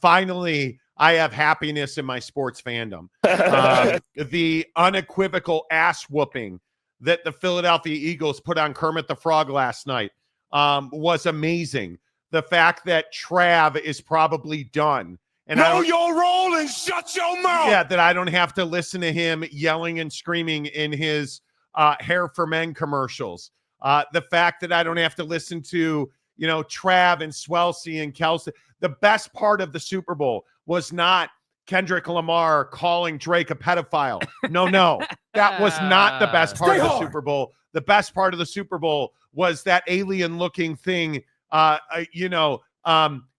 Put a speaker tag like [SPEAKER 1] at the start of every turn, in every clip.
[SPEAKER 1] Finally, I have happiness in my sports fandom. The unequivocal ass whooping that the Philadelphia Eagles put on Kermit the Frog last night was amazing. The fact that Trav is probably done. And
[SPEAKER 2] know your role and shut your mouth.
[SPEAKER 1] Yeah, that I don't have to listen to him yelling and screaming in his Hair for Men commercials. The fact that I don't have to listen to, Trav and Swelsey and Kelsey. The best part of the Super Bowl was not Kendrick Lamar calling Drake a pedophile. No. That was not the best part of the Super Bowl. The best part of the Super Bowl was that alien-looking thing,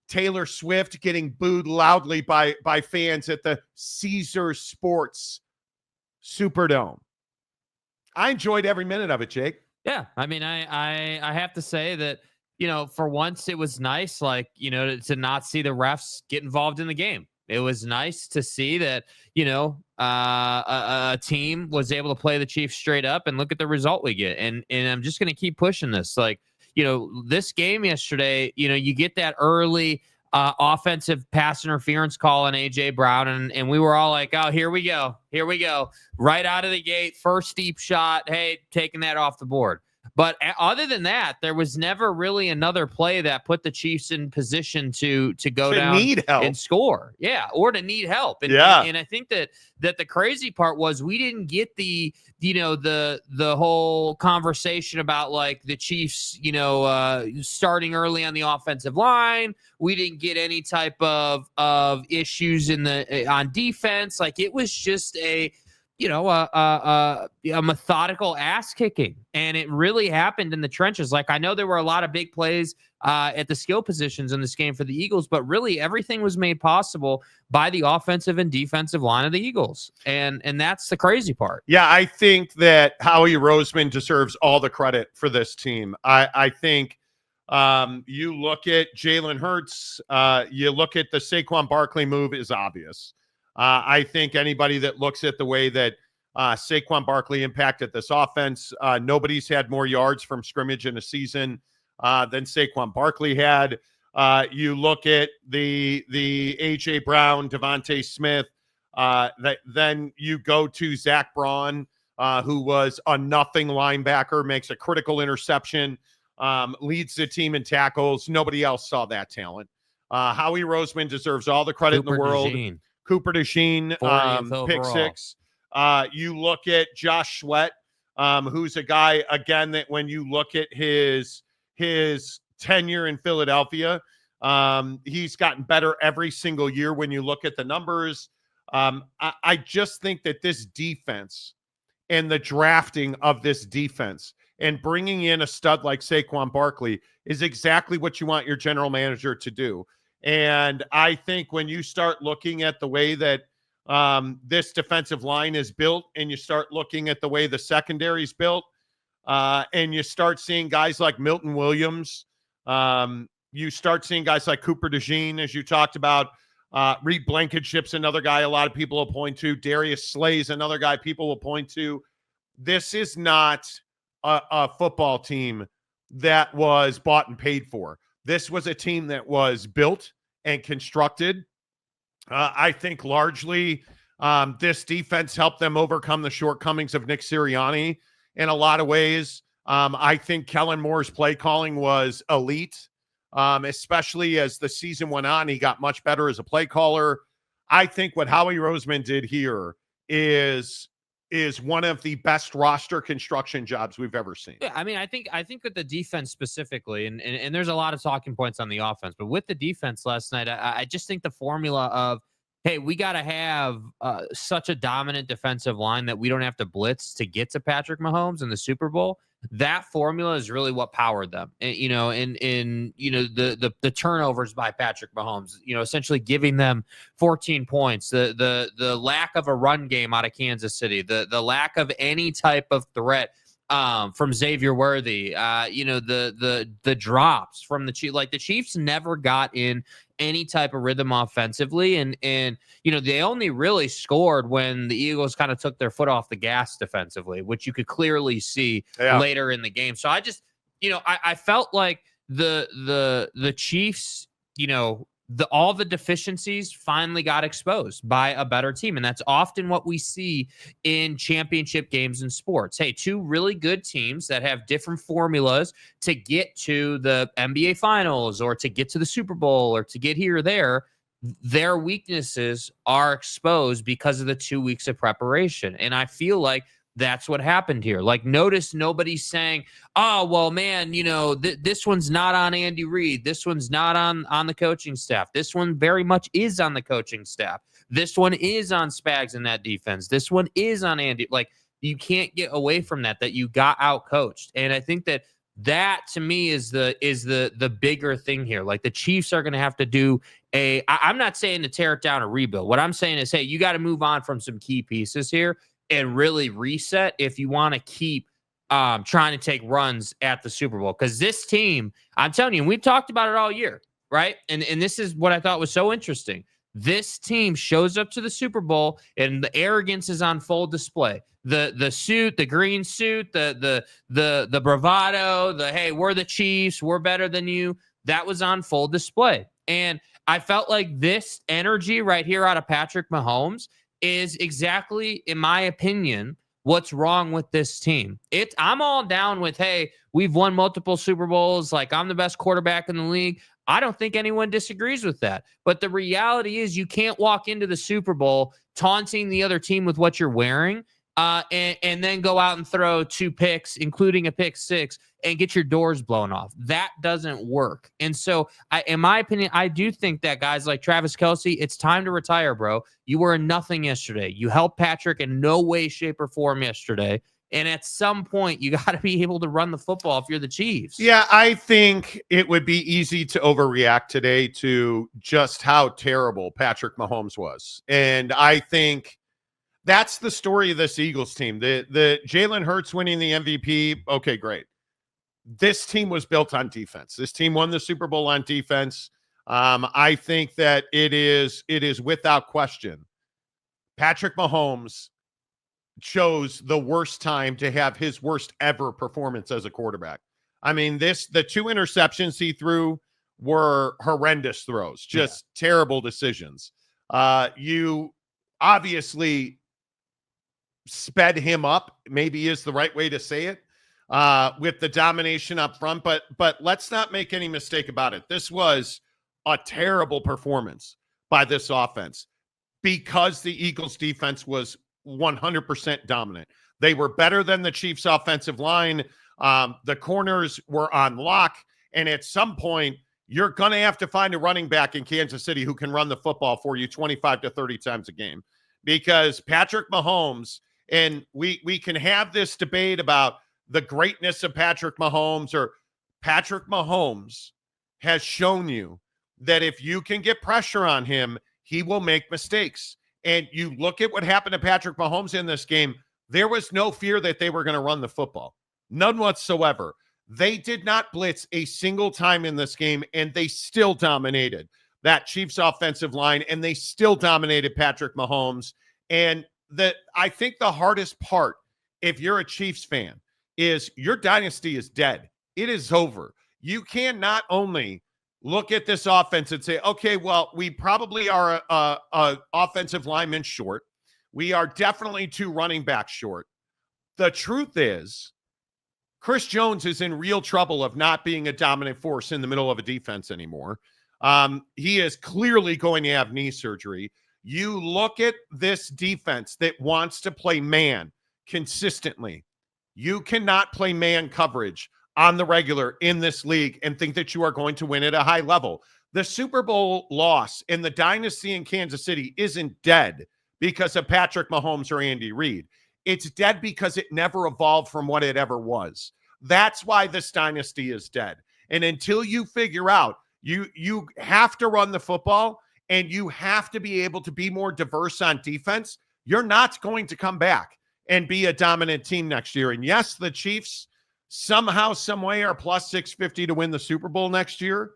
[SPEAKER 1] Taylor Swift getting booed loudly by fans at the Caesars Sports Superdome. I enjoyed every minute of it, Jake.
[SPEAKER 3] Yeah, I mean, I have to say that, for once it was nice, to not see the refs get involved in the game. It was nice to see that, a team was able to play the Chiefs straight up and look at the result we get. And I'm just going to keep pushing this. This game yesterday, you get that early offensive pass interference call on A.J. Brown, and we were all like, oh, here we go. Right out of the gate, first deep shot, hey, taking that off the board. But other than that, there was never really another play that put the Chiefs in position to go down and score. Yeah, or to need help. And I think that the crazy part was we didn't get the whole conversation about the Chiefs, starting early on the offensive line. We didn't get any type of issues on defense. It was just a methodical ass kicking, and it really happened in the trenches. I know there were a lot of big plays at the skill positions in this game for the Eagles, but really everything was made possible by the offensive and defensive line of the Eagles, and that's the crazy part.
[SPEAKER 1] Yeah, I think that Howie Roseman deserves all the credit for this team. I think you look at Jalen Hurts, you look at the Saquon Barkley move is obvious. I think anybody that looks at the way that Saquon Barkley impacted this offense, nobody's had more yards from scrimmage in a season than Saquon Barkley had. You look at the A.J. Brown, Devontae Smith, then you go to Zach Braun, who was a nothing linebacker, makes a critical interception, leads the team in tackles. Nobody else saw that talent. Howie Roseman deserves all the credit in the world. Cooper DeJean, pick six. You look at Josh Sweat, who's a guy, again, that when you look at his tenure in Philadelphia, he's gotten better every single year when you look at the numbers. I just think that this defense and the drafting of this defense and bringing in a stud like Saquon Barkley is exactly what you want your general manager to do. And I think when you start looking at the way that this defensive line is built, and you start looking at the way the secondary is built, and you start seeing guys like Milton Williams, you start seeing guys like Cooper DeJean, as you talked about, Reid Blankenship's another guy a lot of people will point to, Darius Slay's another guy people will point to. This is not a football team that was bought and paid for. This was a team that was built and constructed. I think largely this defense helped them overcome the shortcomings of Nick Sirianni in a lot of ways. I think Kellen Moore's play calling was elite, especially as the season went on. He got much better as a play caller. I think what Howie Roseman did here is one of the best roster construction jobs we've ever seen.
[SPEAKER 3] Yeah, I mean, I think with the defense specifically, and there's a lot of talking points on the offense, but with the defense last night, I just think the formula of, hey, we got to have such a dominant defensive line that we don't have to blitz to get to Patrick Mahomes in the Super Bowl. That formula is really what powered them. And, the turnovers by Patrick Mahomes, essentially giving them 14 points, the lack of a run game out of Kansas City, the lack of any type of threat from Xavier Worthy, the drops from the Chiefs. The Chiefs never got in any type of rhythm offensively, and they only really scored when the Eagles kind of took their foot off the gas defensively, which you could clearly see later in the game. So I just, I felt like the Chiefs, all the deficiencies finally got exposed by a better team. And that's often what we see in championship games in sports. Hey, two really good teams that have different formulas to get to the NBA finals or to get to the Super Bowl or to get here or there, their weaknesses are exposed because of the 2 weeks of preparation. And I feel like that's what happened here. Like, notice nobody's saying, oh, well, man, this one's not on Andy Reid. This one's not on the coaching staff. This one very much is on the coaching staff. This one is on Spags in that defense. This one is on Andy. Like, you can't get away from that you got out coached. And I think that to me is the bigger thing here. Like, the Chiefs are going to have to do I'm not saying to tear it down or rebuild. What I'm saying is, hey, you got to move on from some key pieces here and really reset if you want to keep trying to take runs at the Super Bowl. Because this team, I'm telling you, we've talked about it all year, right? And this is what I thought was so interesting. This team shows up to the Super Bowl and the arrogance is on full display. The suit, the green suit, the bravado, hey, we're the Chiefs, we're better than you. That was on full display. And I felt like this energy right here out of Patrick Mahomes is exactly, in my opinion, what's wrong with this team. I'm all down with, hey, we've won multiple Super Bowls. Like, I'm the best quarterback in the league. I don't think anyone disagrees with that. But the reality is you can't walk into the Super Bowl taunting the other team with what you're wearing and then go out and throw 2 picks, including a pick 6, and get your doors blown off. That doesn't work. And so, in my opinion, I do think that guys like Travis Kelce, it's time to retire, bro. You were nothing yesterday. You helped Patrick in no way, shape, or form yesterday. And at some point, you got to be able to run the football if you're the Chiefs.
[SPEAKER 1] Yeah, I think it would be easy to overreact today to just how terrible Patrick Mahomes was. And I think that's the story of this Eagles team. The Jalen Hurts winning the MVP, okay, great. This team was built on defense. This team won the Super Bowl on defense. I think that it is without question. Patrick Mahomes chose the worst time to have his worst ever performance as a quarterback. I mean, the 2 interceptions he threw were horrendous throws, just terrible decisions. You obviously sped him up, maybe is the right way to say it, with the domination up front. But let's not make any mistake about it. This was a terrible performance by this offense because the Eagles defense was 100% dominant. They were better than the Chiefs offensive line. The corners were on lock. And at some point, you're going to have to find a running back in Kansas City who can run the football for you 25 to 30 times a game. Because Patrick Mahomes, and we can have this debate about the greatness of Patrick Mahomes, or Patrick Mahomes has shown you that if you can get pressure on him, he will make mistakes. And you look at what happened to Patrick Mahomes in this game, there was no fear that they were going to run the football. None whatsoever. They did not blitz a single time in this game, and they still dominated that Chiefs offensive line, and they still dominated Patrick Mahomes. And I think the hardest part, if you're a Chiefs fan, is your dynasty is dead. It is over. You can not only look at this offense and say, okay, well, we probably are a offensive lineman short. We are definitely 2 running backs short. The truth is, Chris Jones is in real trouble of not being a dominant force in the middle of a defense anymore. He is clearly going to have knee surgery. You look at this defense that wants to play man consistently. You cannot play man coverage on the regular in this league and think that you are going to win at a high level. The Super Bowl loss in the dynasty in Kansas City isn't dead because of Patrick Mahomes or Andy Reid. It's dead because it never evolved from what it ever was. That's why this dynasty is dead. And until you figure out, you have to run the football and you have to be able to be more diverse on defense, you're not going to come back and be a dominant team next year. And yes, the Chiefs somehow, some way are plus 650 to win the Super Bowl next year.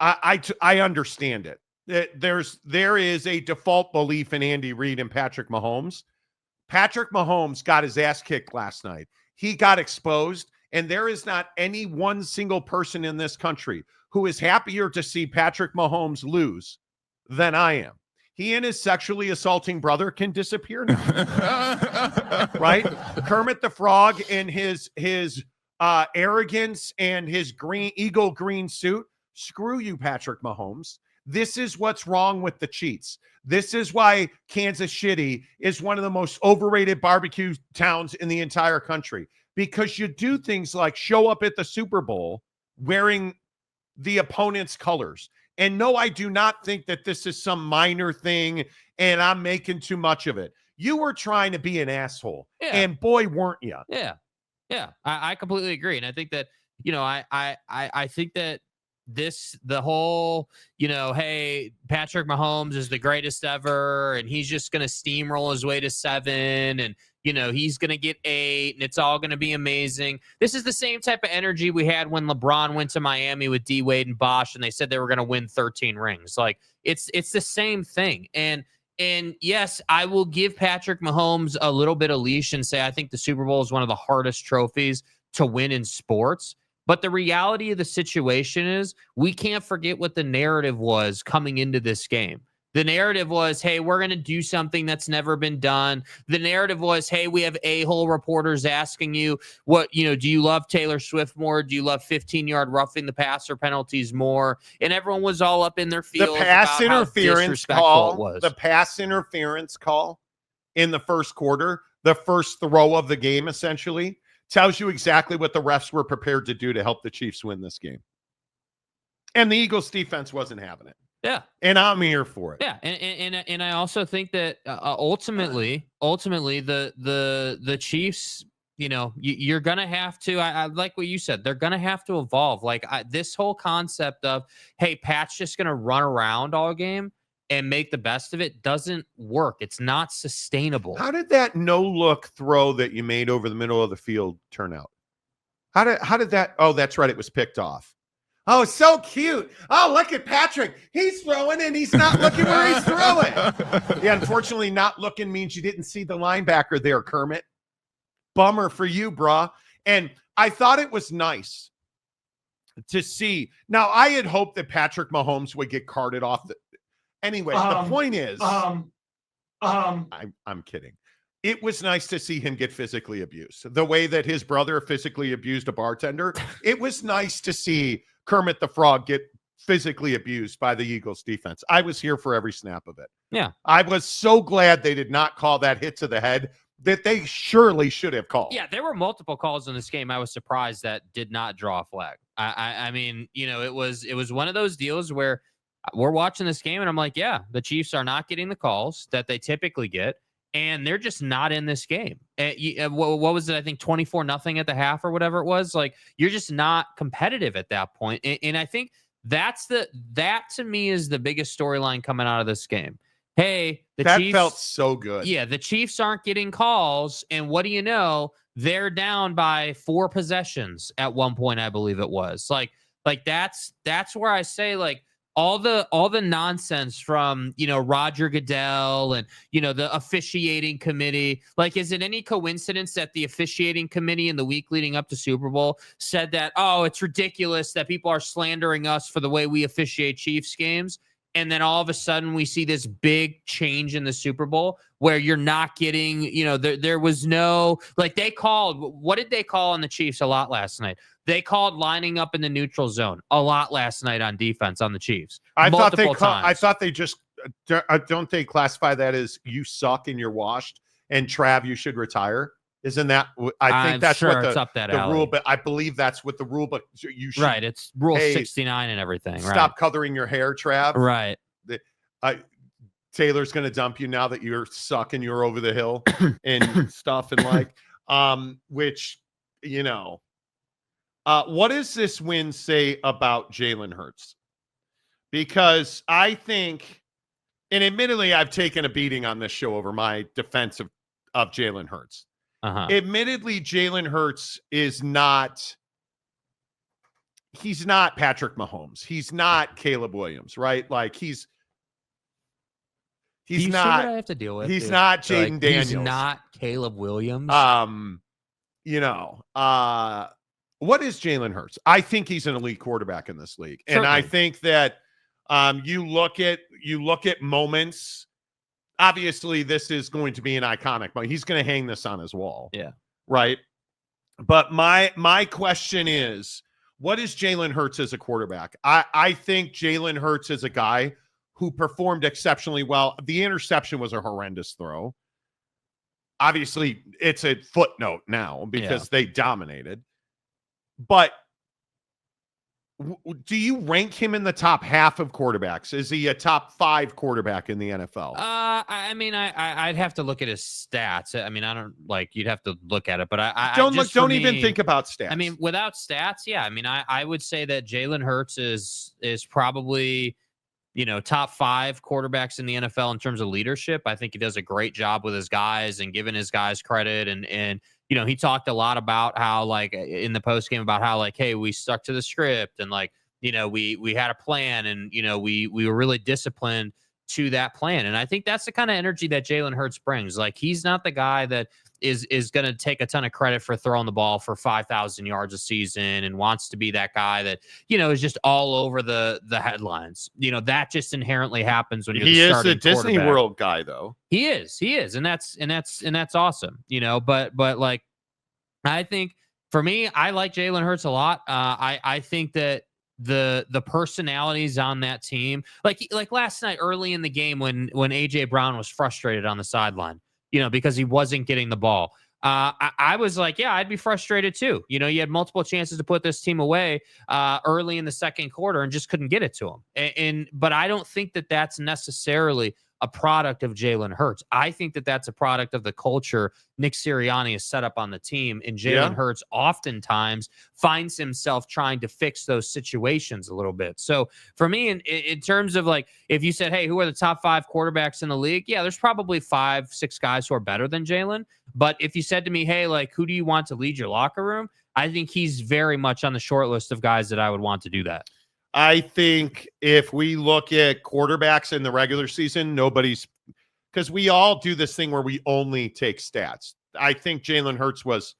[SPEAKER 1] I understand it. There is a default belief in Andy Reid and Patrick Mahomes. Patrick Mahomes got his ass kicked last night. He got exposed, and there is not any one single person in this country who is happier to see Patrick Mahomes lose than I am. He and his sexually assaulting brother can disappear now. Right? Kermit the Frog and his arrogance and his eagle green suit. Screw you, Patrick Mahomes. This is what's wrong with the Chiefs. This is why Kansas City is one of the most overrated barbecue towns in the entire country, because you do things like show up at the Super Bowl wearing the opponent's colors. And no, I do not think that this is some minor thing and I'm making too much of it. You were trying to be an asshole, and boy, weren't you?
[SPEAKER 3] Yeah. I completely agree. And I think that, I think that the whole, hey, Patrick Mahomes is the greatest ever and he's just going to steamroll his way to 7 and, he's going to get 8 and it's all going to be amazing. This is the same type of energy we had when LeBron went to Miami with D Wade and Bosh and they said they were going to win 13 rings. Like it's the same thing. And yes, I will give Patrick Mahomes a little bit of leash and say I think the Super Bowl is one of the hardest trophies to win in sports. But the reality of the situation is we can't forget what the narrative was coming into this game. The narrative was, hey, we're going to do something that's never been done. The narrative was, hey, we have a-hole reporters asking you, do you love Taylor Swift more? Do you love 15-yard roughing the passer penalties more? And everyone was all up in their feels.
[SPEAKER 1] The pass interference call,
[SPEAKER 3] the
[SPEAKER 1] pass interference call in the first quarter, the first throw of the game, essentially, tells you exactly what the refs were prepared to do to help the Chiefs win this game. And the Eagles defense wasn't having it.
[SPEAKER 3] Yeah.
[SPEAKER 1] And I'm here for it.
[SPEAKER 3] Yeah. And I also think that ultimately the Chiefs, you're going to have to, I like what you said, they're going to have to evolve. Like this whole concept of, hey, Pat's just going to run around all game and make the best of it doesn't work. It's not sustainable.
[SPEAKER 1] How did that no-look throw that you made over the middle of the field turn out? How did that? Oh, that's right. It was picked off. Oh, so cute. Oh, look at Patrick. He's throwing and he's not looking where he's throwing. Yeah, unfortunately, not looking means you didn't see the linebacker there, Kermit. Bummer for you, brah. And I thought it was nice to see. Now, I had hoped that Patrick Mahomes would get carted off. Anyway, the point is, I'm kidding. It was nice to see him get physically abused. The way that his brother physically abused a bartender, it was nice to see Kermit the Frog get physically abused by the Eagles defense. I was here for every snap of it.
[SPEAKER 3] Yeah.
[SPEAKER 1] I was so glad they did not call that hit to the head that they surely should have called.
[SPEAKER 3] Yeah, there were multiple calls in this game. I was surprised that did not draw a flag. I mean, it was one of those deals where we're watching this game and I'm like, yeah, the Chiefs are not getting the calls that they typically get. And they're just not in this game. What was it? I think 24-0 at the half or whatever it was. Like you're just not competitive at that point. And I think that to me is the biggest storyline coming out of this game. Hey,
[SPEAKER 1] that
[SPEAKER 3] Chiefs
[SPEAKER 1] felt so good.
[SPEAKER 3] Yeah, the Chiefs aren't getting calls, and what do you know? They're down by 4 possessions at one point, I believe it was. Like that's where I say like. All the nonsense from, Roger Goodell and, the officiating committee. Like, is it any coincidence that the officiating committee in the week leading up to Super Bowl said that, oh, it's ridiculous that people are slandering us for the way we officiate Chiefs games? And then all of a sudden we see this big change in the Super Bowl where you're not getting, there was no, like what did they call on the Chiefs a lot last night? They called lining up in the neutral zone a lot last night on defense on the Chiefs.
[SPEAKER 1] I thought they just, don't they classify that as you suck and you're washed and Trav, you should retire? Isn't that? I think that's
[SPEAKER 3] sure
[SPEAKER 1] what
[SPEAKER 3] it's up that
[SPEAKER 1] the
[SPEAKER 3] alley.
[SPEAKER 1] rule, but I believe that's what the rule. But you should,
[SPEAKER 3] right? It's Rule 69 and everything.
[SPEAKER 1] Stop coloring your hair, Trav.
[SPEAKER 3] Right.
[SPEAKER 1] Taylor's going to dump you now that you're sucking. You're over the hill and stuff and which what does this win say about Jalen Hurts? Because I think, and admittedly, I've taken a beating on this show over my defense of Jalen Hurts. Admittedly, Jalen Hurts is not, he's not Patrick Mahomes. He's not Caleb Williams, right? Like he's not,
[SPEAKER 3] what I have to deal with.
[SPEAKER 1] He's not Jaden Daniels.
[SPEAKER 3] He's not Caleb Williams.
[SPEAKER 1] What is Jalen Hurts? I think he's an elite quarterback in this league. And I
[SPEAKER 3] Certainly.
[SPEAKER 1] think that you look at moments. Obviously, this is going to be an iconic moment. He's going to hang this on his wall.
[SPEAKER 3] Yeah.
[SPEAKER 1] Right. But my question is, what is Jalen Hurts as a quarterback? I think Jalen Hurts is a guy who performed exceptionally well. The interception was a horrendous throw. Obviously, it's a footnote now because they dominated. But do you rank him in the top half of quarterbacks? Is he a top 5 quarterback in the NFL?
[SPEAKER 3] I mean, I'd have to look at his stats. I mean, I don't like. You'd have to look at it, but
[SPEAKER 1] don't even think about stats.
[SPEAKER 3] I mean, without stats, yeah. I mean, I would say that Jalen Hurts is probably, top 5 quarterbacks in the NFL in terms of leadership. I think he does a great job with his guys and giving his guys credit. And he talked a lot about how, like, in the post game about how, like, hey, we stuck to the script and, like, we had a plan and, we were really disciplined to that plan. And I think that's the kind of energy that Jalen Hurts brings. Like, he's not the guy that is going to take a ton of credit for throwing the ball for 5,000 yards a season and wants to be that guy that, is just all over the headlines. That just inherently happens when you're the starting quarterback.
[SPEAKER 1] He is a Disney World guy, though.
[SPEAKER 3] He is. And that's awesome, but like, I think for me, I like Jalen Hurts a lot. I think that the personalities on that team, like last night early in the game when AJ Brown was frustrated on the sideline, because he wasn't getting the ball. I was like, yeah, I'd be frustrated too. You had multiple chances to put this team away early in the second quarter and just couldn't get it to him. But I don't think that that's necessarily a product of Jalen Hurts. I think that that's a product of the culture Nick Sirianni has set up on the team. And Jalen Hurts oftentimes finds himself trying to fix those situations a little bit. So for me, in terms of, like, if you said, hey, who are the top 5 quarterbacks in the league? Yeah, there's probably 5-6 guys who are better than Jalen. But if you said to me, hey, like, who do you want to lead your locker room? I think he's very much on the short list of guys that I would want to do that.
[SPEAKER 1] I think if we look at quarterbacks in the regular season, because we all do this thing where we only take stats. I think Jalen Hurts was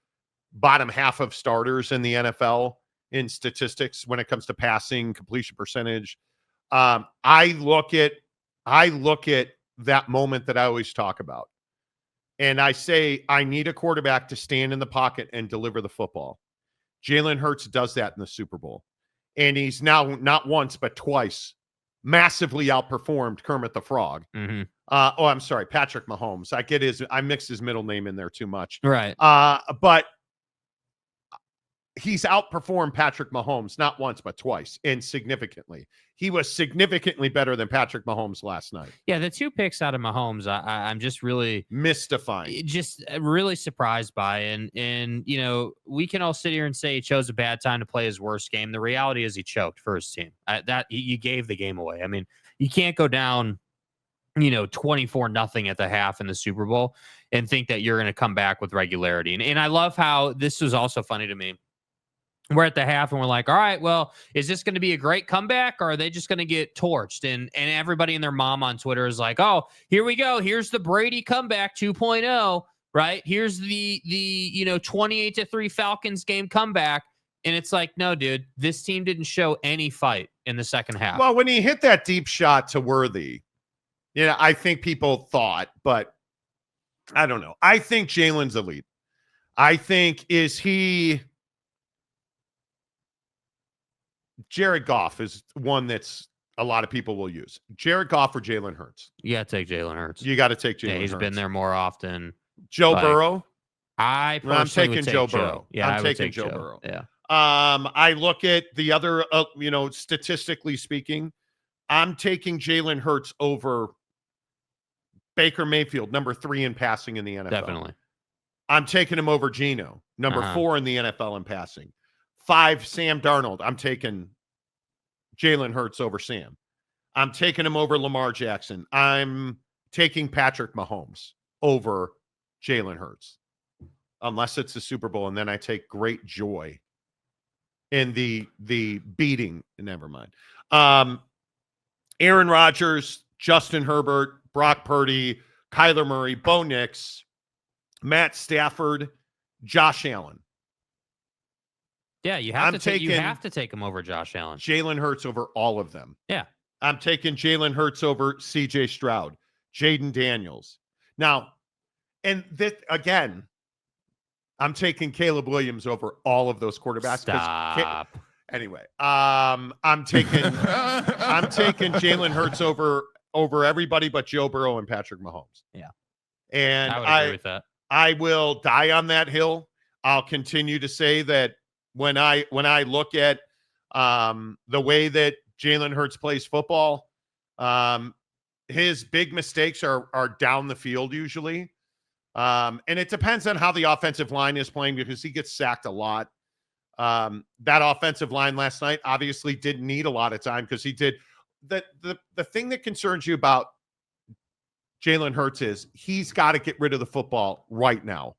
[SPEAKER 1] bottom half of starters in the NFL in statistics when it comes to passing, completion percentage. I look at that moment that I always talk about. And I say, I need a quarterback to stand in the pocket and deliver the football. Jalen Hurts does that in the Super Bowl. And he's now not once, but twice massively outperformed Kermit the Frog.
[SPEAKER 3] Mm-hmm.
[SPEAKER 1] I'm sorry, Patrick Mahomes. I mixed his middle name in there too much.
[SPEAKER 3] Right.
[SPEAKER 1] But he's outperformed Patrick Mahomes not once, but twice, and significantly. He was significantly better than Patrick Mahomes last night.
[SPEAKER 3] Yeah, the 2 picks out of Mahomes, I'm just really
[SPEAKER 1] mystifying,
[SPEAKER 3] just really surprised by. And we can all sit here and say he chose a bad time to play his worst game. The reality is he choked for his team. That you gave the game away. I mean, you can't go down 24-0 at the half in the Super Bowl and think that you're going to come back with regularity. And I love how this was also funny to me. We're at the half and we're like, all right, well, is this going to be a great comeback or are they just going to get torched? And everybody and their mom on Twitter is like, oh, here we go. Here's the Brady comeback 2.0, right? Here's the 28-3 Falcons game comeback. And it's like, no, dude, this team didn't show any fight in the second half.
[SPEAKER 1] Well, when he hit that deep shot to Worthy, I think people thought, but I don't know. I think Jalen's elite. I think, Jared Goff is one that's a lot of people will use. Jared Goff or Jalen Hurts?
[SPEAKER 3] You got to take Jalen Hurts.
[SPEAKER 1] You got to take Jalen Hurts.
[SPEAKER 3] He's been there more often.
[SPEAKER 1] Joe Burrow?
[SPEAKER 3] I'm
[SPEAKER 1] taking Joe Burrow.
[SPEAKER 3] Yeah,
[SPEAKER 1] I'm taking Joe Burrow.
[SPEAKER 3] Yeah.
[SPEAKER 1] I look at the other, statistically speaking, I'm taking Jalen Hurts over Baker Mayfield, number 3 in passing in the NFL.
[SPEAKER 3] Definitely.
[SPEAKER 1] I'm taking him over Geno, number 4 in the NFL in passing. 5, Sam Darnold. I'm taking Jalen Hurts over Sam. I'm taking him over Lamar Jackson. I'm taking Patrick Mahomes over Jalen Hurts. Unless it's the Super Bowl, and then I take great joy in the beating. Never mind. Aaron Rodgers, Justin Herbert, Brock Purdy, Kyler Murray, Bo Nix, Matt Stafford, Josh Allen.
[SPEAKER 3] Yeah, you have to take him over Josh Allen.
[SPEAKER 1] Jalen Hurts over all of them.
[SPEAKER 3] Yeah.
[SPEAKER 1] I'm taking Jalen Hurts over CJ Stroud, Jaden Daniels. Now, and this again, I'm taking Caleb Williams over all of those quarterbacks.
[SPEAKER 3] Stop.
[SPEAKER 1] Anyway, I'm taking Jalen Hurts over everybody but Joe Burrow and Patrick Mahomes.
[SPEAKER 3] Yeah.
[SPEAKER 1] And
[SPEAKER 3] I would agree with that.
[SPEAKER 1] I will die on that hill. I'll continue to say that when I look at the way that Jalen Hurts plays football, his big mistakes are down the field usually. And it depends on how the offensive line is playing because he gets sacked a lot. That offensive line last night obviously didn't need a lot of time because he did. The thing that concerns you about Jalen Hurts is he's got to get rid of the football right now.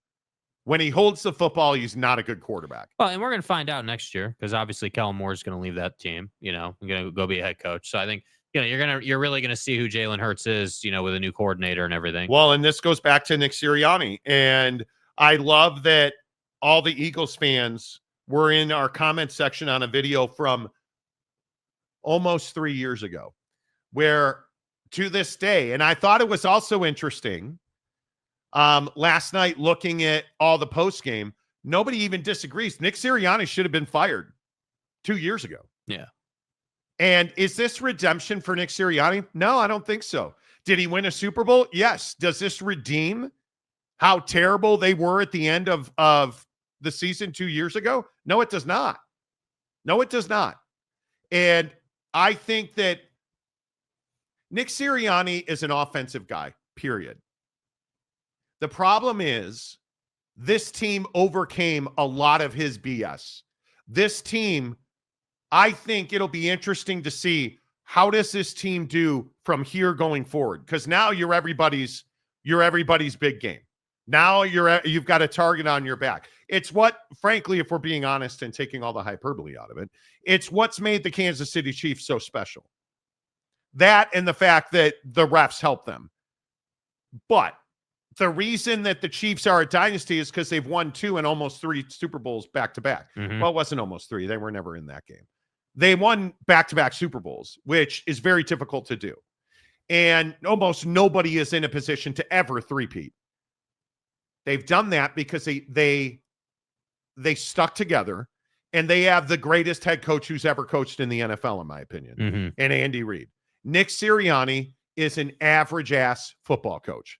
[SPEAKER 1] When he holds the football, he's not a good quarterback.
[SPEAKER 3] Well, and we're going to find out next year because obviously Kellen Moore is going to leave that team. Going to go be a head coach. So I think you're really going to see who Jalen Hurts is. With a new coordinator and everything.
[SPEAKER 1] Well, and this goes back to Nick Sirianni, and I love that all the Eagles fans were in our comment section on a video from almost 3 years ago, where to this day, and I thought it was also interesting. Last night, looking at all the post game, nobody even disagrees. Nick Sirianni should have been fired 2 years ago.
[SPEAKER 3] Yeah.
[SPEAKER 1] And is this redemption for Nick Sirianni? No, I don't think so. Did he win a Super Bowl? Yes. Does this redeem how terrible they were at the end of the season 2 years ago? No, it does not. No, it does not. And I think that Nick Sirianni is an offensive guy, period. The problem is this team overcame a lot of his BS. This team, I think it'll be interesting to see how does this team do from here going forward? Because now you're everybody's big game. Now you've got a target on your back. It's what, frankly, if we're being honest and taking all the hyperbole out of it, it's what's made the Kansas City Chiefs so special. That and the fact that the refs help them. But the reason that the Chiefs are a dynasty is because they've won 2 and almost 3 Super Bowls back-to-back.
[SPEAKER 3] Mm-hmm.
[SPEAKER 1] Well, it wasn't almost 3. They were never in that game. They won back-to-back Super Bowls, which is very difficult to do. And almost nobody is in a position to ever three-peat. They've done that because they stuck together, and they have the greatest head coach who's ever coached in the NFL, in my opinion, and Andy Reid. Nick Sirianni is an average-ass football coach.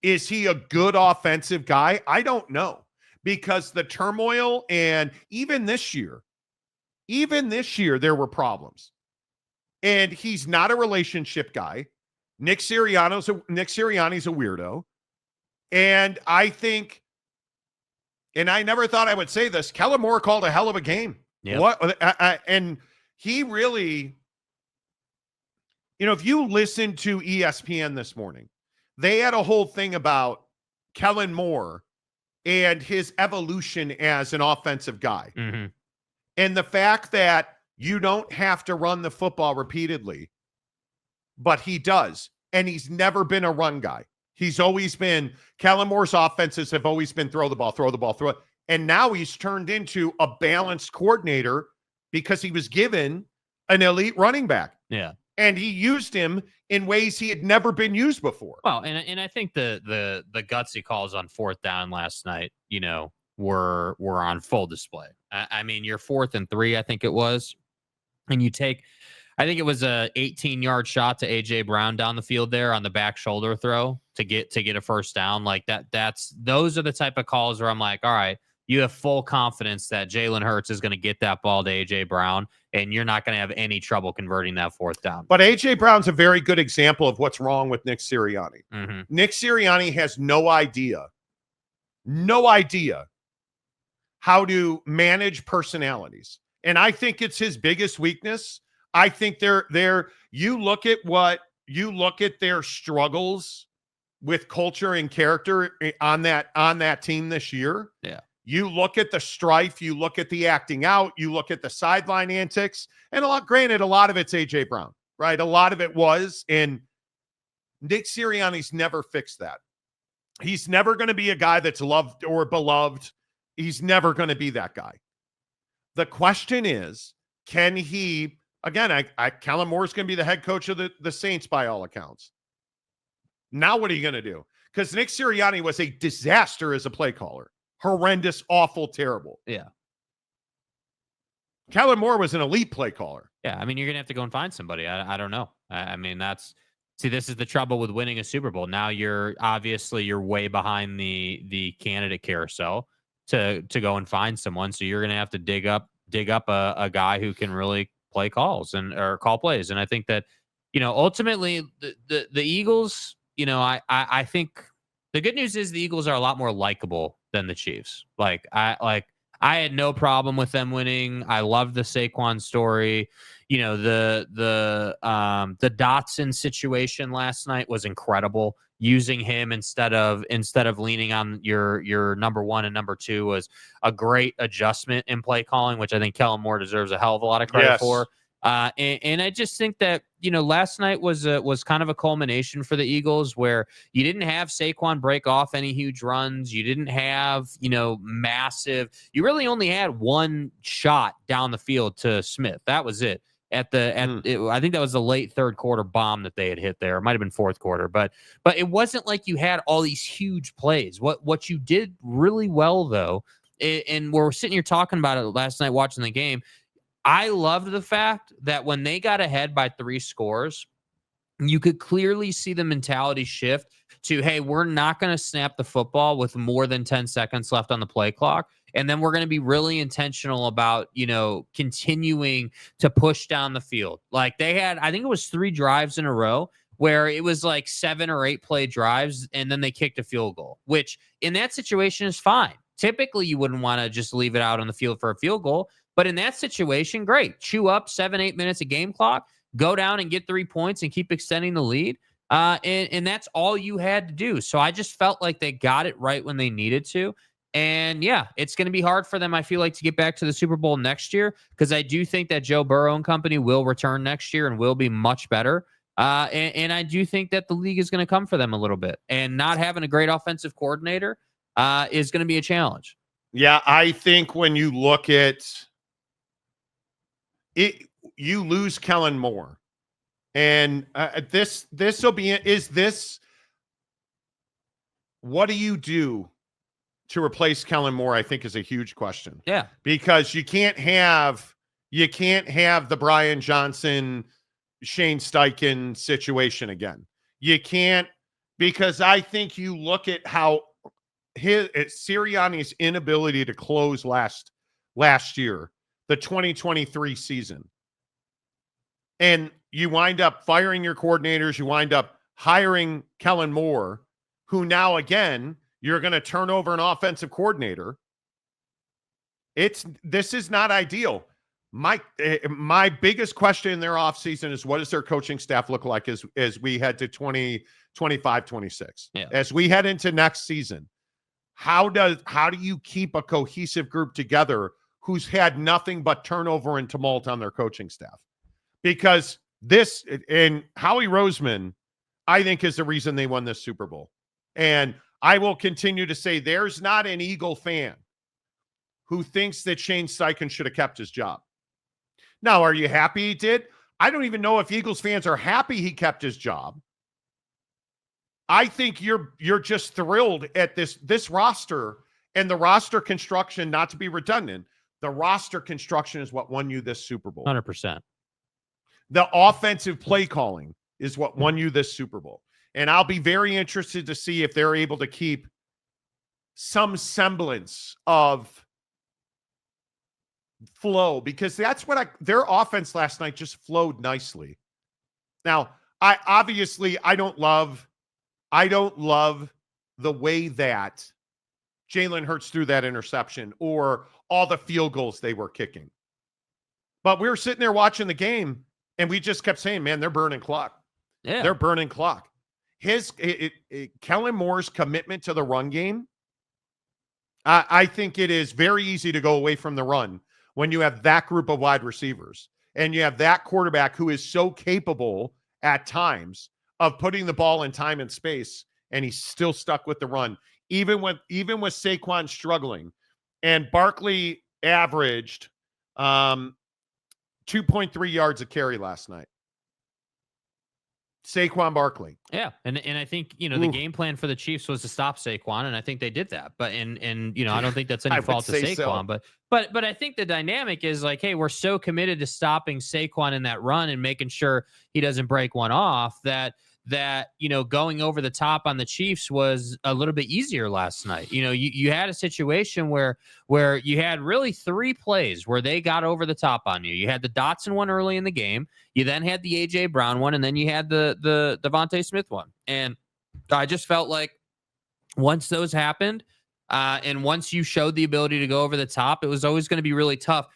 [SPEAKER 1] Is he a good offensive guy? I don't know, because the turmoil, and even this year, there were problems. And he's not a relationship guy. Nick Sirianni's a weirdo. And I think, and I never thought I would say this, Kellen Moore called a hell of a game.
[SPEAKER 3] Yep.
[SPEAKER 1] And he really, if you listen to ESPN this morning, they had a whole thing about Kellen Moore and his evolution as an offensive guy.
[SPEAKER 3] Mm-hmm.
[SPEAKER 1] And the fact that you don't have to run the football repeatedly, but he does. And he's never been a run guy. He's always been, Kellen Moore's offenses have always been throw the ball, throw it. And now he's turned into a balanced coordinator because he was given an elite running back.
[SPEAKER 3] Yeah.
[SPEAKER 1] And he used him in ways he had never been used before.
[SPEAKER 3] Well, and I think the gutsy calls on 4th down last night, were on full display. I mean, you're 4th and 3, I think it was. And I think it was a 18-yard shot to AJ Brown down the field there on the back shoulder throw to get a first down. Like those are the type of calls where I'm like, all right, you have full confidence that Jalen Hurts is going to get that ball to AJ Brown, and you're not going to have any trouble converting that 4th down.
[SPEAKER 1] But AJ Brown's a very good example of what's wrong with Nick Sirianni.
[SPEAKER 3] Mm-hmm.
[SPEAKER 1] Nick Sirianni has no idea how to manage personalities. And I think it's his biggest weakness. I think you look at their struggles with culture and character on that team this year.
[SPEAKER 3] Yeah.
[SPEAKER 1] You look at the strife, you look at the acting out, you look at the sideline antics, and a lot of it's AJ Brown, right? A lot of it was, and Nick Sirianni's never fixed that. He's never going to be a guy that's loved or beloved. He's never going to be that guy. The question is, can he, again, Kellen Moore's going to be the head coach of the Saints by all accounts. Now what are you going to do? Because Nick Sirianni was a disaster as a play caller. Horrendous, awful, terrible.
[SPEAKER 3] Yeah.
[SPEAKER 1] Kellen Moore was an elite play caller.
[SPEAKER 3] Yeah, I mean, you're going to have to go and find somebody. I don't know. I mean, see, this is the trouble with winning a Super Bowl. Now you're way behind the candidate carousel to go and find someone. So you're going to have to dig up a guy who can really play calls or call plays. And I think that, ultimately the Eagles, I think the good news is the Eagles are a lot more likable than the Chiefs. I had no problem with them winning. I love the Saquon story. The Dotson situation last night was incredible. Using him instead of leaning on your number one and number two was a great adjustment in play calling, which I think Kellen Moore deserves a hell of a lot of credit for. And I just think that, last night was kind of a culmination for the Eagles where you didn't have Saquon break off any huge runs. You didn't have, massive. You really only had one shot down the field to Smith. That was it. I think that was the late third quarter bomb that they had hit there. It might have been fourth quarter, but it wasn't like you had all these huge plays. What you did really well, though, and we're sitting here talking about it last night watching the game, I loved the fact that when they got ahead by 3 scores, you could clearly see the mentality shift to, hey, we're not going to snap the football with more than 10 seconds left on the play clock. And then we're going to be really intentional about, continuing to push down the field. Like they had, I think it was 3 drives in a row where it was like 7 or 8 play drives, and then they kicked a field goal, which in that situation is fine. Typically, you wouldn't want to just leave it out on the field for a field goal. But in that situation, great. Chew up 7-8 minutes of game clock, go down and get 3 points and keep extending the lead. And that's all you had to do. So I just felt like they got it right when they needed to. And yeah, it's going to be hard for them, I feel like, to get back to the Super Bowl next year, because I do think that Joe Burrow and company will return next year and will be much better. And I do think that the league is going to come for them a little bit. And not having a great offensive coordinator is going to be a challenge.
[SPEAKER 1] Yeah, I think when you look at it, you lose Kellen Moore. And this will be, is this, what do you do to replace Kellen Moore? I think is a huge question.
[SPEAKER 3] Yeah.
[SPEAKER 1] Because you can't have the Brian Johnson, Shane Steichen situation again. You can't, because I think you look at how Sirianni's inability to close last year, the 2023 season. And you wind up firing your coordinators. You wind up hiring Kellen Moore, who now, again, you're going to turn over an offensive coordinator. This is not ideal. My biggest question in their offseason is, what does their coaching staff look like as we head to 2025, 26?
[SPEAKER 3] Yeah.
[SPEAKER 1] As we head into next season, how do you keep a cohesive group together who's had nothing but turnover and tumult on their coaching staff? Because this, and Howie Roseman, I think, is the reason they won this Super Bowl. And I will continue to say there's not an Eagle fan who thinks that Shane Steichen should have kept his job. Now, are you happy he did? I don't even know if Eagles fans are happy he kept his job. I think you're just thrilled at this roster and the roster construction. Not to be redundant, the roster construction is what won you this Super Bowl.
[SPEAKER 3] 100%.
[SPEAKER 1] The offensive play calling is what won you this Super Bowl. And I'll be very interested to see if they're able to keep some semblance of flow, because that's what their offense last night just flowed nicely. Now, I don't love the way that Jalen Hurts threw that interception or all the field goals they were kicking. But we were sitting there watching the game, and we just kept saying, man, they're burning clock.
[SPEAKER 3] Yeah.
[SPEAKER 1] They're burning clock. Kellen Moore's commitment to the run game, I think it is very easy to go away from the run when you have that group of wide receivers and you have that quarterback who is so capable at times of putting the ball in time and space, and he's still stuck with the run, even with Saquon struggling. And Barkley averaged 2.3 yards a carry last night. Saquon Barkley.
[SPEAKER 3] Yeah, and I think the game plan for the Chiefs was to stop Saquon, and I think they did that. But and I don't think that's any fault to Saquon. So. But I think the dynamic is like, hey, we're so committed to stopping Saquon in that run and making sure he doesn't break one off that going over the top on the Chiefs was a little bit easier last night. You had a situation where you had really 3 plays where they got over the top on you. You had the Dotson one early in the game. You then had the AJ Brown one, and then you had the Devontae Smith one. And I just felt like once those happened, and once you showed the ability to go over the top, it was always going to be really tough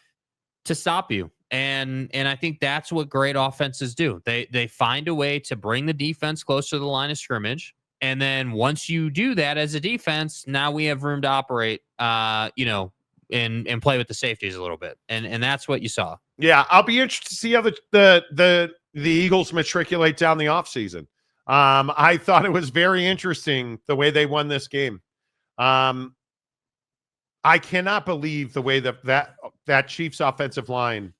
[SPEAKER 3] to stop you. And I think that's what great offenses do. They find a way to bring the defense closer to the line of scrimmage. And then once you do that as a defense, now we have room to operate, and play with the safeties a little bit. And that's what you saw.
[SPEAKER 1] Yeah, I'll be interested to see how the Eagles matriculate down the offseason. I thought it was very interesting the way they won this game. I cannot believe the way that Chiefs offensive line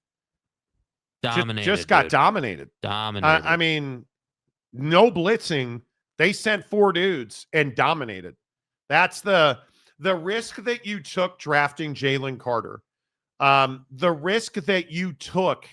[SPEAKER 1] just got dominated. I mean, no blitzing. They sent 4 dudes and dominated. That's the risk that you took drafting Jalen Carter. The risk that you took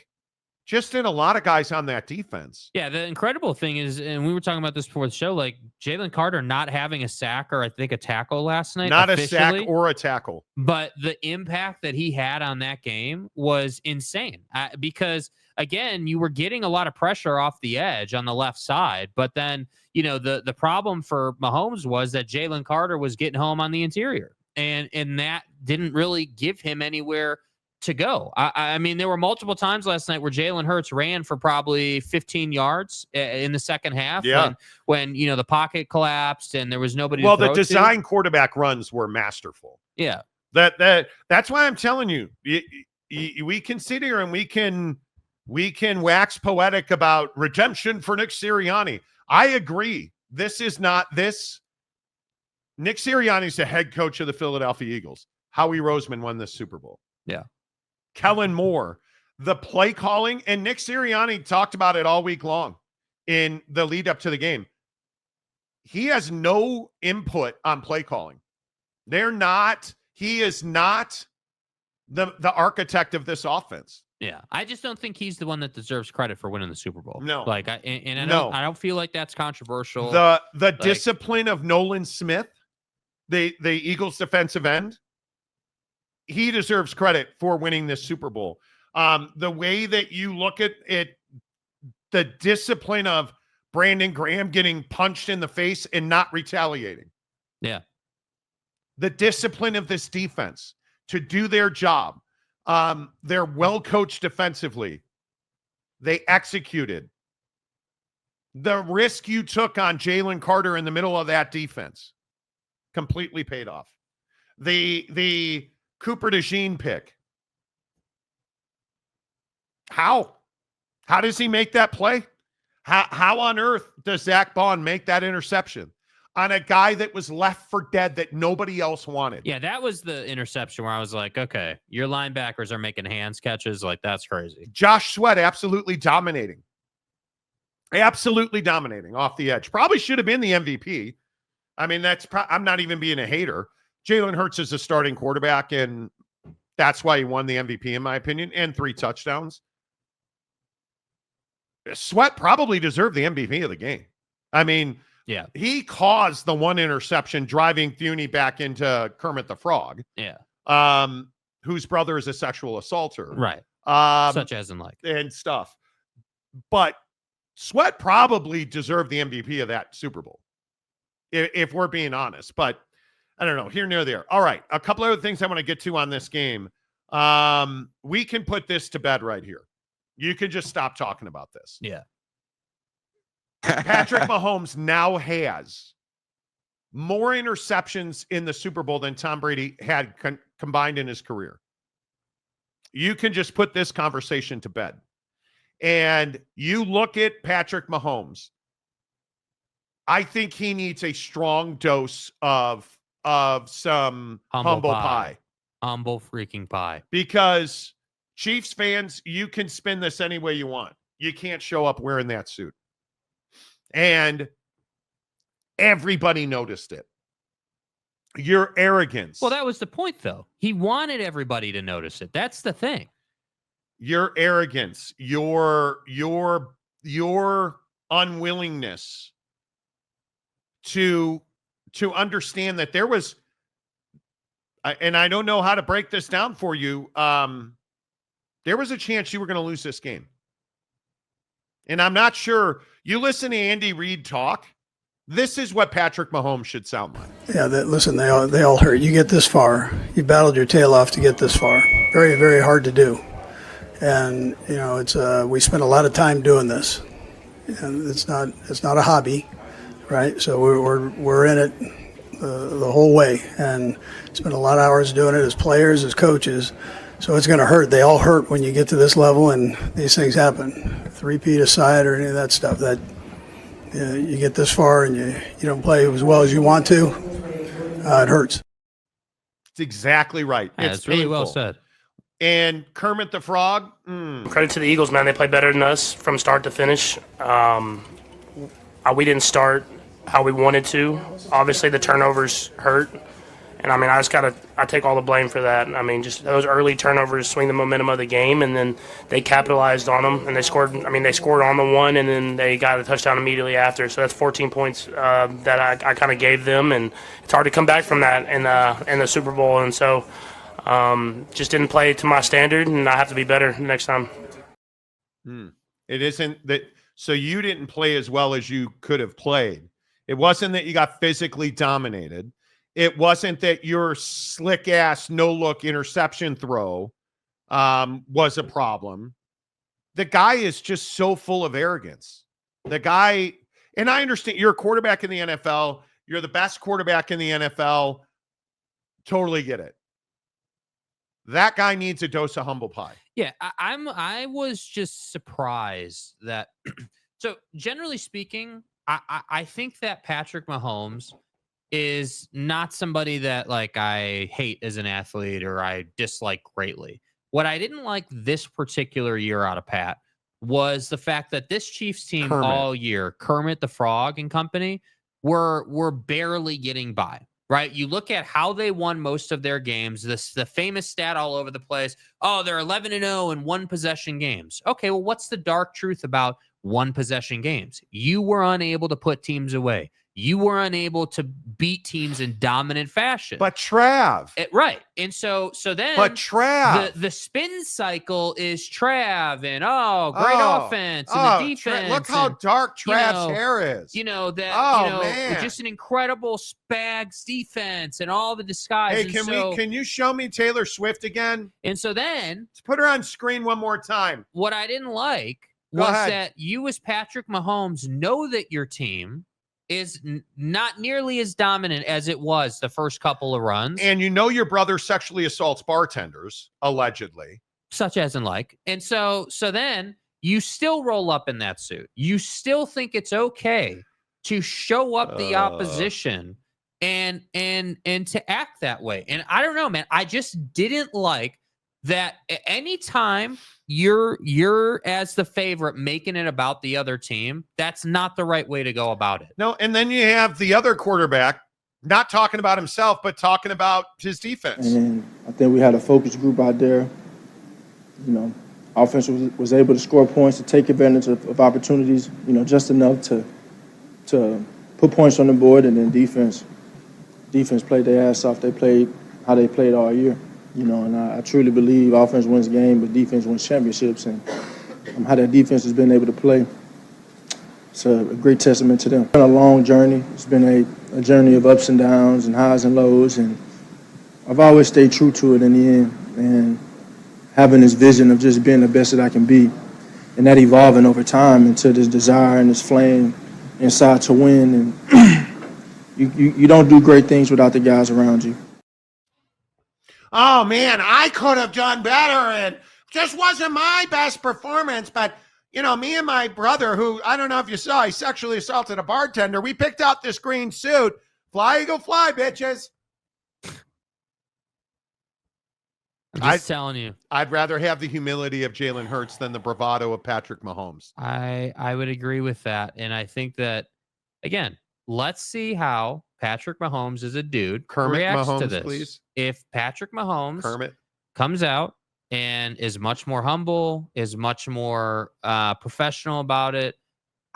[SPEAKER 1] just in a lot of guys on that defense.
[SPEAKER 3] Yeah, the incredible thing is, and we were talking about this before the show, like Jalen Carter not having a sack or I think a tackle last night.
[SPEAKER 1] Not a sack or a tackle.
[SPEAKER 3] But the impact that he had on that game was insane. Because, again, you were getting a lot of pressure off the edge on the left side. But then, the problem for Mahomes was that Jalen Carter was getting home on the interior. And that didn't really give him anywhere to go. I mean, there were multiple times last night where Jalen Hurts ran for probably 15 yards in the second half.
[SPEAKER 1] Yeah.
[SPEAKER 3] When the pocket collapsed and there was nobody.
[SPEAKER 1] Well, the design quarterback runs were masterful.
[SPEAKER 3] Yeah.
[SPEAKER 1] That's why I'm telling you, we can sit here and we can wax poetic about redemption for Nick Sirianni. I agree. This is not this. Nick Sirianni's the head coach of the Philadelphia Eagles. Howie Roseman won this Super Bowl.
[SPEAKER 3] Yeah.
[SPEAKER 1] Kellen Moore, the play calling, and Nick Sirianni talked about it all week long in the lead up to the game. He has no input on play calling. He is not the architect of this offense.
[SPEAKER 3] Yeah. I just don't think he's the one that deserves credit for winning the Super Bowl.
[SPEAKER 1] No.
[SPEAKER 3] Like, I don't feel like that's controversial.
[SPEAKER 1] The discipline of Nolan Smith, the Eagles defensive end, he deserves credit for winning this Super Bowl. The way that you look at it, the discipline of Brandon Graham getting punched in the face and not retaliating.
[SPEAKER 3] Yeah.
[SPEAKER 1] The discipline of this defense to do their job. They're well coached defensively. They executed. The risk you took on Jalen Carter in the middle of that defense completely paid off. The Cooper DeJean pick. How does he make that play? How on earth does Zach Bond make that interception on a guy that was left for dead that nobody else wanted?
[SPEAKER 3] Yeah, that was the interception where I was like, okay, your linebackers are making hands catches. Like, that's crazy.
[SPEAKER 1] Josh Sweat absolutely dominating. Absolutely dominating off the edge. Probably should have been the MVP. I mean, I'm not even being a hater. Jalen Hurts is a starting quarterback, and that's why he won the MVP, in my opinion, and 3 touchdowns. Sweat probably deserved the MVP of the game. I mean,
[SPEAKER 3] yeah,
[SPEAKER 1] he caused the 1 interception, driving Thuney back into Kermit the Frog.
[SPEAKER 3] Yeah.
[SPEAKER 1] Whose brother is a sexual assaulter.
[SPEAKER 3] Right. Such as in like.
[SPEAKER 1] And stuff. But Sweat probably deserved the MVP of that Super Bowl, if we're being honest. But I don't know, here, near, there. All right, a couple other things I want to get to on this game. We can put this to bed right here. You can just stop talking about this.
[SPEAKER 3] Yeah.
[SPEAKER 1] Patrick Mahomes now has more interceptions in the Super Bowl than Tom Brady had combined in his career. You can just put this conversation to bed. And you look at Patrick Mahomes, I think he needs a strong dose of some humble pie.
[SPEAKER 3] Humble freaking pie.
[SPEAKER 1] Because Chiefs fans, you can spin this any way you want. You can't show up wearing that suit. And everybody noticed it. Your arrogance.
[SPEAKER 3] Well, that was the point, though. He wanted everybody to notice it. That's the thing.
[SPEAKER 1] Your arrogance, your unwillingness to understand that there was, and I don't know how to break this down for you. There was a chance you were going to lose this game. And I'm not sure. You listen to Andy Reid talk. This is what Patrick Mahomes should sound like.
[SPEAKER 4] Yeah, listen, they all hurt. You get this far. You battled your tail off to get this far. Very, very hard to do. And, you know, it's we spent a lot of time doing this. And it's not a hobby, right? So we're in it the whole way, and spent a lot of hours doing it as players, as coaches. So it's going to hurt. They all hurt when you get to this level and these things happen. Three-peat aside or any of that stuff, that you get this far and you don't play as well as you want to, it hurts.
[SPEAKER 1] It's exactly right.
[SPEAKER 3] Yeah, it's really well said.
[SPEAKER 1] And Kermit the Frog.
[SPEAKER 5] Credit to the Eagles, man. They played better than us from start to finish. We didn't start how we wanted to. Obviously, the turnovers hurt. And, I mean, I take all the blame for that. I mean, just those early turnovers swing the momentum of the game, and then they capitalized on them, and they scored. I mean, they scored on the one, and then they got a touchdown immediately after. So that's 14 points that I kind of gave them, and it's hard to come back from that in the Super Bowl. And so just didn't play to my standard, and I have to be better next time.
[SPEAKER 1] It isn't that – so you didn't play as well as you could have played. It wasn't that you got physically dominated. It wasn't that your slick-ass, no-look interception throw was a problem. The guy is just so full of arrogance. The guy, and I understand you're a quarterback in the NFL. You're the best quarterback in the NFL. Totally get it. That guy needs a dose of humble pie.
[SPEAKER 3] Yeah, I was just surprised that so generally speaking, I think that Patrick Mahomes is not somebody that like I hate as an athlete or I dislike greatly. What I didn't like this particular year out of Pat was the fact that this Chiefs team all year, Kermit the Frog and company, were barely getting by. Right? You look at how they won most of their games, the famous stat all over the place. Oh, they're 11-0 in one possession games. Okay, well, what's the dark truth about one possession games? You were unable to put teams away. You were unable to beat teams in dominant fashion.
[SPEAKER 1] But Trav.
[SPEAKER 3] Right. And so then
[SPEAKER 1] but Trav.
[SPEAKER 3] The spin cycle is Trav and great offense and the defense.
[SPEAKER 1] Look how dark Trav's hair is.
[SPEAKER 3] Man. Just an incredible Spags defense and all the disguise.
[SPEAKER 1] Hey, can you show me Taylor Swift again?
[SPEAKER 3] And so then
[SPEAKER 1] let's put her on screen one more time.
[SPEAKER 3] What I didn't like was that you as Patrick Mahomes know that your team is not nearly as dominant as it was the first couple of runs.
[SPEAKER 1] And you know your brother sexually assaults bartenders, allegedly.
[SPEAKER 3] Such as and like. And so then you still roll up in that suit. You still think it's okay to show up the opposition and to act that way. And I don't know, man. I just didn't like that anytime you're as the favorite making it about the other team, that's not the right way to go about it.
[SPEAKER 1] No, and then you have the other quarterback not talking about himself, but talking about his defense.
[SPEAKER 6] And I think we had a focus group out there. You know, offense was able to score points, to take advantage of opportunities, just enough to put points on the board, and then defense played their ass off. They played how they played all year. And I truly believe offense wins games, but defense wins championships. And how that defense has been able to play, it's a great testament to them. It's been a long journey. It's been a journey of ups and downs and highs and lows. And I've always stayed true to it in the end. And having this vision of just being the best that I can be, and that evolving over time into this desire and this flame inside to win. And you don't do great things without the guys around you.
[SPEAKER 1] Oh, man, I could have done better, and just wasn't my best performance. But, me and my brother, who, I don't know if you saw, he sexually assaulted a bartender, we picked out this green suit. Fly, Eagle, fly, bitches.
[SPEAKER 3] Just telling you.
[SPEAKER 1] I'd rather have the humility of Jalen Hurts than the bravado of Patrick Mahomes.
[SPEAKER 3] I would agree with that. And I think that, again, let's see how Patrick Mahomes is a dude
[SPEAKER 1] Kermit
[SPEAKER 3] reacts
[SPEAKER 1] Mahomes,
[SPEAKER 3] to this.
[SPEAKER 1] please.
[SPEAKER 3] If Patrick Mahomes
[SPEAKER 1] Kermit.
[SPEAKER 3] comes out and is much more humble, is much more professional about it,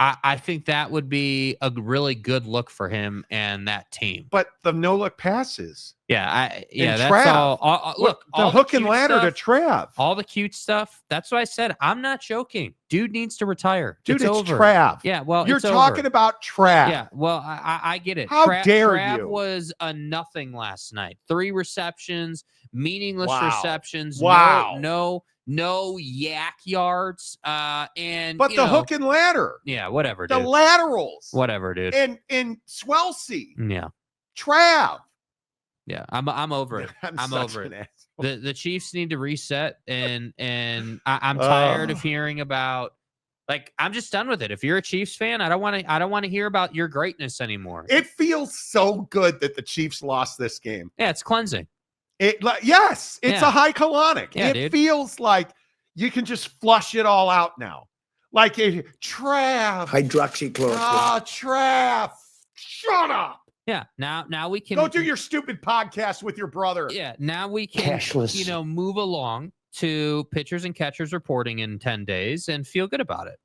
[SPEAKER 3] I think that would be a really good look for him and that team.
[SPEAKER 1] But the no-look passes.
[SPEAKER 3] Yeah,
[SPEAKER 1] And
[SPEAKER 3] that's
[SPEAKER 1] Trav.
[SPEAKER 3] all. Look,
[SPEAKER 1] The
[SPEAKER 3] all
[SPEAKER 1] hook and
[SPEAKER 3] cute
[SPEAKER 1] ladder
[SPEAKER 3] stuff,
[SPEAKER 1] to Trav.
[SPEAKER 3] all the cute stuff. That's what I said. I'm not joking. Dude needs to retire.
[SPEAKER 1] Dude, it's
[SPEAKER 3] over.
[SPEAKER 1] Trav.
[SPEAKER 3] Yeah, well,
[SPEAKER 1] You're
[SPEAKER 3] it's
[SPEAKER 1] talking
[SPEAKER 3] over.
[SPEAKER 1] about Trav.
[SPEAKER 3] Yeah, well, I get it.
[SPEAKER 1] How dare
[SPEAKER 3] Trav
[SPEAKER 1] you?
[SPEAKER 3] was a nothing last night. 3 receptions, meaningless
[SPEAKER 1] Wow.
[SPEAKER 3] receptions.
[SPEAKER 1] Wow.
[SPEAKER 3] No yak yards. And
[SPEAKER 1] But the hook and ladder.
[SPEAKER 3] Yeah, whatever,
[SPEAKER 1] The
[SPEAKER 3] dude.
[SPEAKER 1] laterals.
[SPEAKER 3] Whatever, dude.
[SPEAKER 1] And Swelsey.
[SPEAKER 3] Yeah,
[SPEAKER 1] Trav.
[SPEAKER 3] yeah. I'm over it. I'm
[SPEAKER 1] such
[SPEAKER 3] over
[SPEAKER 1] an
[SPEAKER 3] it.
[SPEAKER 1] asshole.
[SPEAKER 3] The Chiefs need to reset, and I'm tired of hearing about. Like, I'm just done with it. If you're a Chiefs fan, I don't want to hear about your greatness anymore.
[SPEAKER 1] It feels so good that the Chiefs lost this game.
[SPEAKER 3] Yeah, it's cleansing.
[SPEAKER 1] Yes, it's
[SPEAKER 3] Yeah.
[SPEAKER 1] a high colonic.
[SPEAKER 3] Yeah,
[SPEAKER 1] it
[SPEAKER 3] dude.
[SPEAKER 1] feels like you can just flush it all out now. Like a Trav.
[SPEAKER 2] Hydroxychloroquine.
[SPEAKER 1] Trav. Shut up.
[SPEAKER 3] Yeah. Now we can
[SPEAKER 1] Go do your stupid podcast with your brother.
[SPEAKER 3] Yeah. Now we can
[SPEAKER 2] Cashless.
[SPEAKER 3] move along to pitchers and catchers reporting in 10 days and feel good about it.